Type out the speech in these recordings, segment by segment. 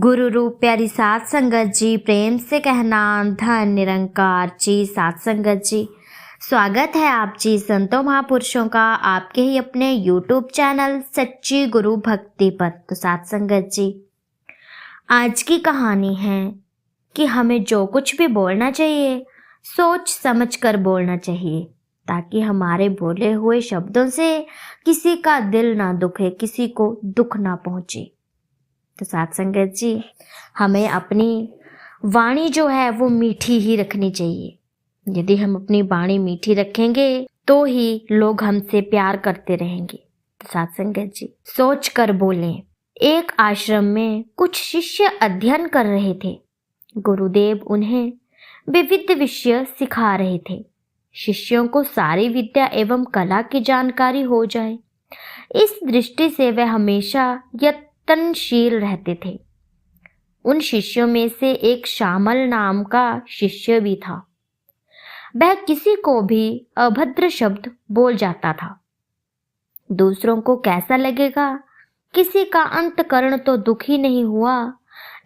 गुरु रूप प्यारी सात संगत जी, प्रेम से कहना धन निरंकार जी। सात संगत जी, स्वागत है आप जी संतों महापुरुषों का आपके ही अपने YouTube चैनल सच्ची गुरु भक्ति पर। तो सात संगत जी, आज की कहानी है कि हमें जो कुछ भी बोलना चाहिए सोच समझ कर बोलना चाहिए, ताकि हमारे बोले हुए शब्दों से किसी का दिल ना दुखे, किसी को दुख ना पहुंचे। तो साथ संगत जी, हमें अपनी वाणी जो है वो मीठी ही रखनी चाहिए। यदि हम अपनी वाणी मीठी रखेंगे तो ही लोग हमसे प्यार करते रहेंगे। तो साथ संगत जी, सोच कर बोलें। एक आश्रम में कुछ शिष्य अध्ययन कर रहे थे। गुरुदेव उन्हें विविध विषय सिखा रहे थे। शिष्यों को सारी विद्या एवं कला की जानकारी हो जाए, इस दृष्टि से वे हमेशा यत्नशील रहते थे। उन शिष्यों में से एक श्यामल नाम का शिष्य भी था। वह किसी को भी अभद्र शब्द बोल जाता था। दूसरों को कैसा लगेगा, किसी का अंतकरण तो दुखी नहीं हुआ,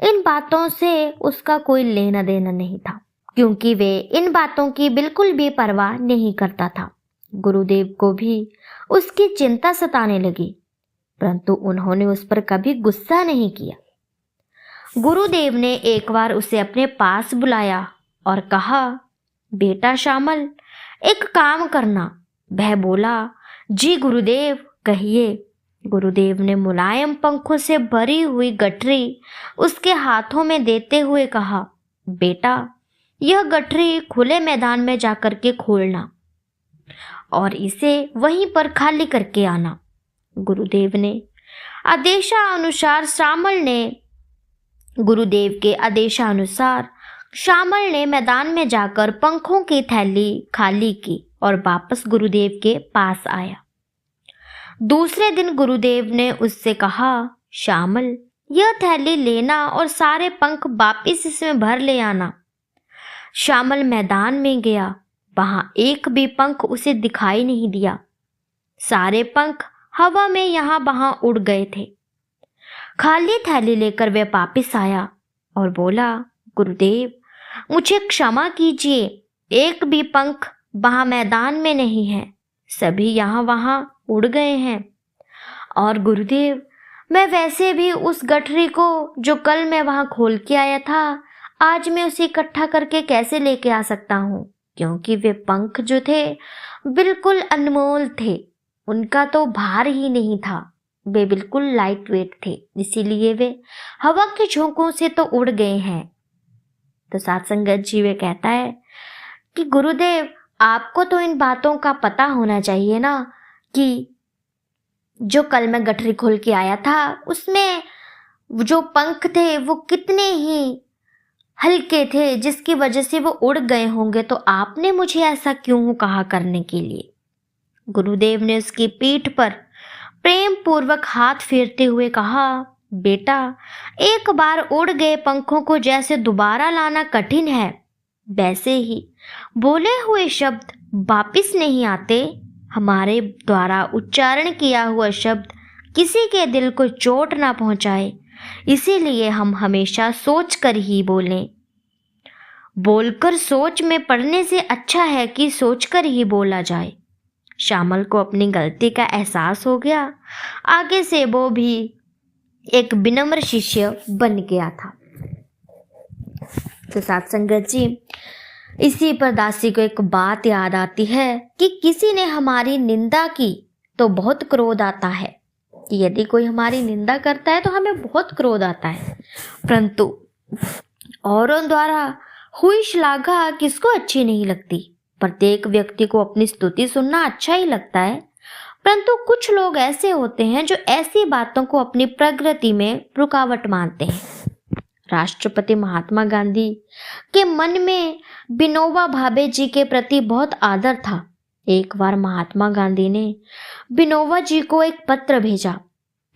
इन बातों से उसका कोई लेना देना नहीं था, क्योंकि वे इन बातों की बिल्कुल भी परवाह नहीं करता था। गुरुदेव को भी उसकी चिंता सताने लगी, परंतु उन्होंने उस पर कभी गुस्सा नहीं किया। गुरुदेव ने एक बार उसे अपने पास बुलाया और कहा, बेटा श्यामल, एक काम करना। वह बोला, जी गुरुदेव, कहिए। गुरुदेव ने मुलायम पंखों से भरी हुई गठरी उसके हाथों में देते हुए कहा, बेटा, यह गठरी खुले मैदान में जाकर के खोलना और इसे वहीं पर खाली करके आना। गुरुदेव के आदेशानुसार श्यामल ने मैदान में जाकर पंखों की थैली खाली की और वापस गुरुदेव के पास आया। दूसरे दिन गुरुदेव ने उससे कहा, श्यामल, यह थैली लेना और सारे पंख वापिस इसमें भर ले आना। श्यामल मैदान में गया, वहां एक भी पंख उसे दिखाई नहीं दिया। सारे पंख हवा में यहाँ वहां उड़ गए थे। खाली थैली लेकर वह वापिस आया और बोला, गुरुदेव, मुझे क्षमा कीजिए, एक भी पंख वहां मैदान में नहीं है, सभी यहाँ वहां उड़ गए हैं। और गुरुदेव, मैं वैसे भी उस गठरी को जो कल मैं वहां खोल के आया था, आज मैं उसे इकट्ठा करके कैसे लेके आ सकता हूँ, क्योंकि वे पंख जो थे बिल्कुल अनमोल थे, उनका तो भार ही नहीं था, वे बिल्कुल लाइट वेट थे, इसीलिए वे हवा के झोंकों से तो उड़ गए हैं। तो सात संगत जी, वे कहता है कि गुरुदेव, आपको तो इन बातों का पता होना चाहिए ना, कि जो कल मैं गठरी खोल के आया था उसमें जो पंख थे वो कितने ही हल्के थे, जिसकी वजह से वो उड़ गए होंगे, तो आपने मुझे ऐसा क्यों कहा करने के लिए। गुरुदेव ने उसकी पीठ पर प्रेम पूर्वक हाथ फेरते हुए कहा, बेटा, एक बार उड़ गए पंखों को जैसे दोबारा लाना कठिन है, वैसे ही बोले हुए शब्द वापिस नहीं आते। हमारे द्वारा उच्चारण किया हुआ शब्द किसी के दिल को चोट ना पहुंचाए, इसीलिए हम हमेशा सोच कर ही बोलें। बोलकर सोच में पड़ने से अच्छा है कि सोच कर ही बोला जाए। श्यामल को अपनी गलती का एहसास हो गया। आगे से वो भी एक विनम्र शिष्य बन गया था। तो साथ संगत जी, इसी पर दासी को एक बात याद आती है कि किसी ने हमारी निंदा की तो बहुत क्रोध आता है। कि यदि कोई हमारी निंदा करता है तो हमें बहुत क्रोध आता है, परंतु औरों द्वारा हुई श्लाघा किसको अच्छी नहीं लगती। प्रत्येक व्यक्ति को अपनी स्तुति सुनना अच्छा ही लगता है, परंतु कुछ लोग ऐसे होते हैं जो ऐसी बातों को अपनी प्रगति में रुकावट मानते हैं। राष्ट्रपति महात्मा गांधी के मन में विनोबा भावे जी के प्रति बहुत आदर था। एक बार महात्मा गांधी ने विनोबा जी को एक पत्र भेजा।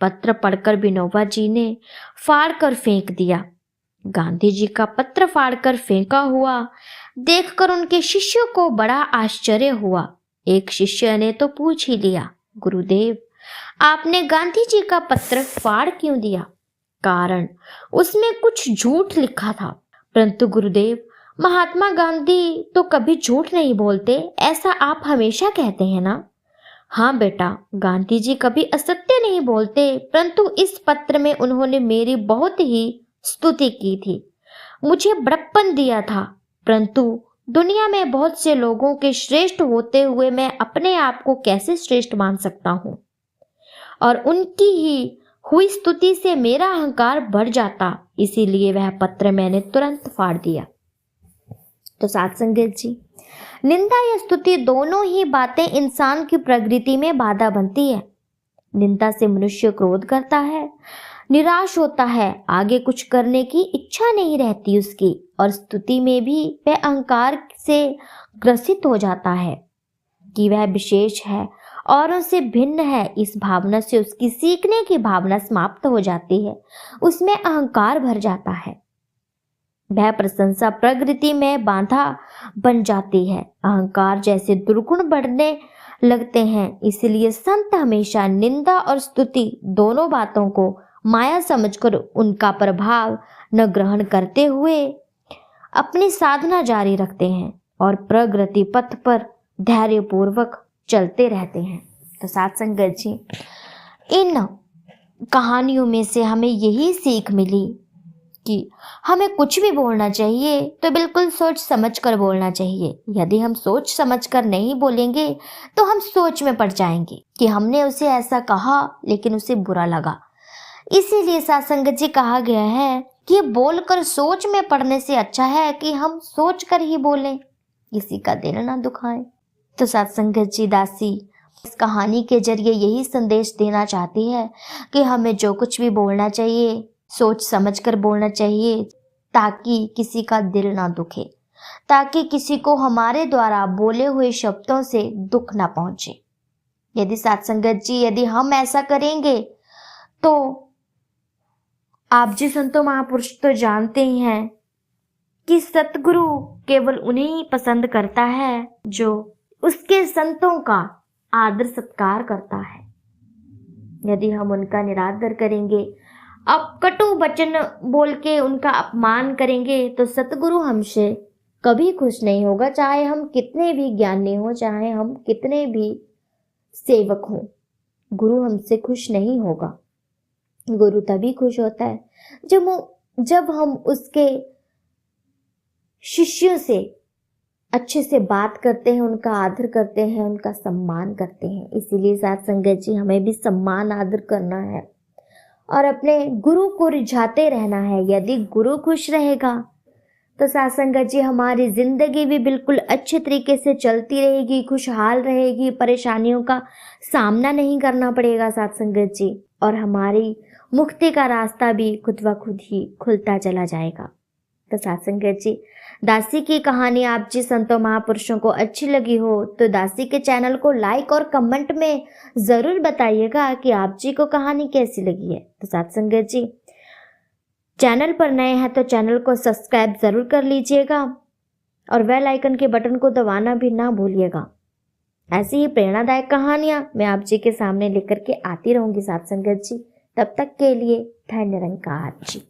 पत्र पढ़कर विनोबा जी ने फाड़ कर फेंक दिया। गांधी जी का पत्र फाड़कर फेंका हुआ देखकर उनके शिष्यों को बड़ा आश्चर्य हुआ। एक शिष्य ने तो पूछ ही लिया, गुरुदेव, आपने गांधी जी का पत्र फाड़ क्यों दिया। कारण उसमें कुछ झूठ लिखा था। परंतु गुरुदेव, महात्मा गांधी तो कभी झूठ नहीं बोलते, ऐसा आप हमेशा कहते हैं ना। हाँ बेटा, गांधी जी कभी असत्य नहीं बोलते, परंतु इस पत्र में उन्होंने मेरी बहुत ही स्तुति की थी, मुझे बड़प्पन दिया था। परंतु दुनिया में बहुत से लोगों के श्रेष्ठ होते हुए मैं अपने आप को कैसे श्रेष्ठ मान सकता हूँ, और उनकी ही हुई स्तुति से मेरा अहंकार बढ़ जाता, इसीलिए वह पत्र मैंने तुरंत फाड़ दिया। तो साथ संगत जी, निंदा या स्तुति दोनों ही बातें इंसान की प्रगति में बाधा बनती है। निंदा से मनुष्य क्रोध करता है, निराश होता है, आगे कुछ करने की इच्छा नहीं रहती उसकी, और स्तुति में भी वह अहंकार से ग्रसित हो जाता है कि वह विशेष है, औरों से भिन्न है। इस भावना से उसकी सीखने की भावना समाप्त हो जाती है, उसमें अहंकार भर जाता है। वह प्रशंसा प्रकृति में बाधा बन जाती है, अहंकार जैसे दुर्गुण बढ़ने लगते हैं। इसलिए संत हमेशा निंदा और स्तुति दोनों बातों को माया समझकर उनका प्रभाव न ग्रहण करते हुए अपनी साधना जारी रखते हैं और प्रगति पथ पर धैर्यपूर्वक चलते रहते हैं। तो साथ संगत जी, इन कहानियों में से हमें यही सीख मिली कि हमें कुछ भी बोलना चाहिए तो बिल्कुल सोच समझ कर बोलना चाहिए। यदि हम सोच समझ कर नहीं बोलेंगे तो हम सोच में पड़ जाएंगे कि हमने उसे ऐसा कहा लेकिन उसे बुरा लगा। इसीलिए साथ संगत जी कहा गया है कि बोलकर सोच में पड़ने से अच्छा है कि हम सोच कर ही बोलें, किसी का दिल ना दुखाएं। तो साथ संगत जी, दासी इस कहानी के जरिए यही संदेश देना चाहती है कि हमें जो कुछ भी बोलना चाहिए सोच समझकर बोलना चाहिए, ताकि किसी का दिल ना दुखे, ताकि किसी को हमारे द्वारा बोले हुए शब्दों से दुख ना पहुंचे। यदि साथ संगत जी, यदि हम ऐसा करेंगे तो आप जी संतों महापुरुष तो जानते ही हैं कि सतगुरु केवल उन्हें ही पसंद करता है जो उसके संतों का आदर सत्कार करता है। यदि हम उनका निरादर करेंगे, अब कटु वचन बोल के उनका अपमान करेंगे, तो सतगुरु हमसे कभी खुश नहीं होगा। चाहे हम कितने भी ज्ञानी हो, चाहे हम कितने भी सेवक हों, गुरु हमसे खुश नहीं होगा। गुरु तभी खुश होता है जब हम उसके शिष्यों से अच्छे से बात करते हैं, उनका आदर करते हैं, उनका सम्मान करते हैं। इसीलिए साथ संगत जी, हमें भी सम्मान आदर करना है और अपने गुरु को रिझाते रहना है। यदि गुरु खुश रहेगा तो साथ संगत जी, हमारी जिंदगी भी बिल्कुल अच्छे तरीके से चलती रहेगी, खुशहाल रहेगी, परेशानियों का सामना नहीं करना पड़ेगा साथ संगत जी, और हमारी मुक्ति का रास्ता भी खुद व खुद ही खुलता चला जाएगा। तो साथ संगत जी, दासी की कहानी आप जी संतों महापुरुषों को अच्छी लगी हो तो दासी के चैनल को लाइक और कमेंट में ज़रूर बताइएगा कि आप जी को कहानी कैसी लगी है। तो साथ संगत जी, चैनल पर नए हैं तो चैनल को सब्सक्राइब ज़रूर कर लीजिएगा और बेल आइकन के बटन को दबाना भी ना भूलिएगा। ऐसी ही प्रेरणादायक कहानियाँ मैं आप जी के सामने लेकर के आती रहूँगी साथ संगत जी। तब तक के लिए धन्य निरंकार जी।